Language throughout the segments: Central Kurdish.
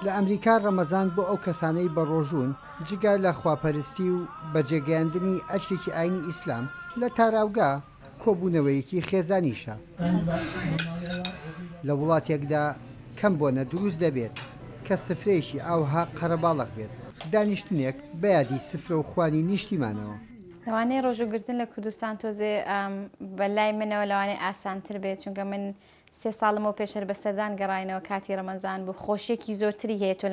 لە ئەمریکا ڕەمەزان بۆ ئەو کەسانەی بە ڕۆژوون جگە لە خواپەرستی و بەجێگەیاندنی ئەرکێکی ئاینی ئیسلام لە تاراوگا کۆبوونەوەیەکی خێزانیشە. لە وڵاتێکدا کەم بۆنە دروست دەبێت کە سفرەیەکی ئاوها قەرەباڵغ بێت، دانیشتنێک بەیادی سفرە و خوانی نیشتیمانەوە. لەوانەیە ڕۆژوگرتن لە کوردستان تۆزێ بەلای منەوە لەوانەیە ئاسانتر بێت، چونکە من 3 ساڵمەوە پێشتر بە سەردان گەڕاینەوە کاتی ڕەمەزان بوو. خۆشیێکی زۆرتری هەیە تۆ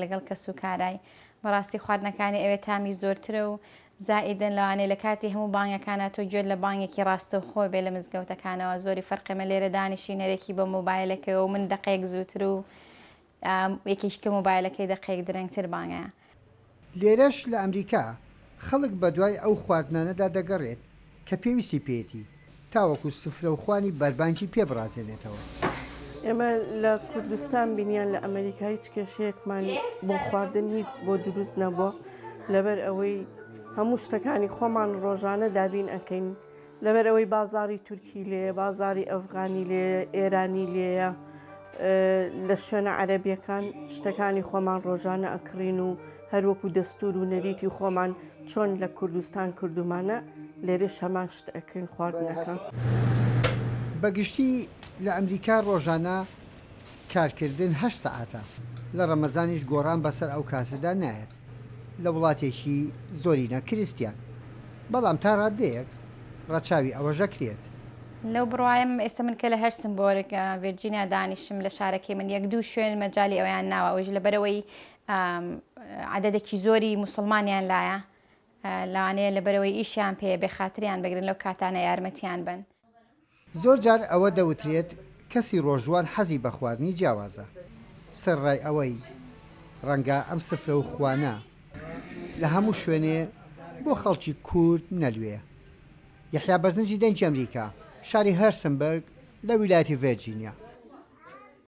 لەگەڵ کەس و کارای. بەڕاستی خواردنەکانی ئەوێ تامی زۆرترە و زائیدن لەوانەیە لە کاتی هەموو بانگەکانە تۆ گوێت لە بانگێکی ڕاستە و خۆ بێ لە مزگەوتەکانەوە. زۆری فەرقێمە لێرە دانیشینەرێکی بە مۆبایلەکەەوە من دقەیەک زووتر و یەکێشکە مۆبایلەکەی دقەیەک درەنگتر بانگەیە. لێرەش لە ئەمریکا خەڵک بە دوای ئەو خواردنانەدا دەگەڕێت کە پێویستی پێێتی تاوەکو سفرە و خوانی بەربانکی پێبڕازێنێتەوە. ئێمە لە کوردستان بینیان لە ئەمریکا هیچ کێشەیەکمان بۆ خواردن هیچ بۆ دروست نەبووە، لەبەر ئەوەی هەموو شتەکانی خۆمان ڕۆژانە دابین ئەەکەین، لەبەر ئەوەی بازاری تورکی لێ، بازاری ئەفغانی لێ، ئێرانی لێیە، لە شوێنە عەرەبیەکان شتەکانی خۆمان ڕۆژانە ئەکڕین و هەروەکو دەستور و نەریتی خۆمان چۆن لە کوردستان کردومانە لێرەش هەمان شت ئەکەین خواردنەکە. بەگشتی لە ئەمریکا ڕۆژانە کارکردن 8 سەعاتە، لە ڕەمەزانیش گۆڕان بەسەر ئەو کاتەدا نایەت لە وڵاتێکی زۆرینە کریستیان، بەڵام تا ڕادەیەک ڕەچاوی ئەوەژەکرێت. لەو بڕوایم ئێستا من کە لە هەرسنبۆرگ ڤێرجینیا دانیشم لە شارەکەی من 1-2 شوێن مەجای ئەویان ناوە، ئەوش لەبەرەوەی عەدەدێکی زۆری موسڵمانیان لایە، لەوانەیە لەبەرەوەی ئیشیان پێ بێخاتریان بگرن لەو کاتانە یارمەتیان بن. زۆر جار ئەوە دەوترێت کەسی ڕۆژوان حەزی بە خواردنی جیاوازە، سەرڕای ئەوەی ڕەنگە ئەم سفرە و خوانە لە هەموو شوێنێ بۆ خەڵکی کورد نەلوێ. یەحیا بەرزنجی دەنگی ئەمریکا، شاری هەرسنبەرگ لە ویلایەتی ڤێرجینیا.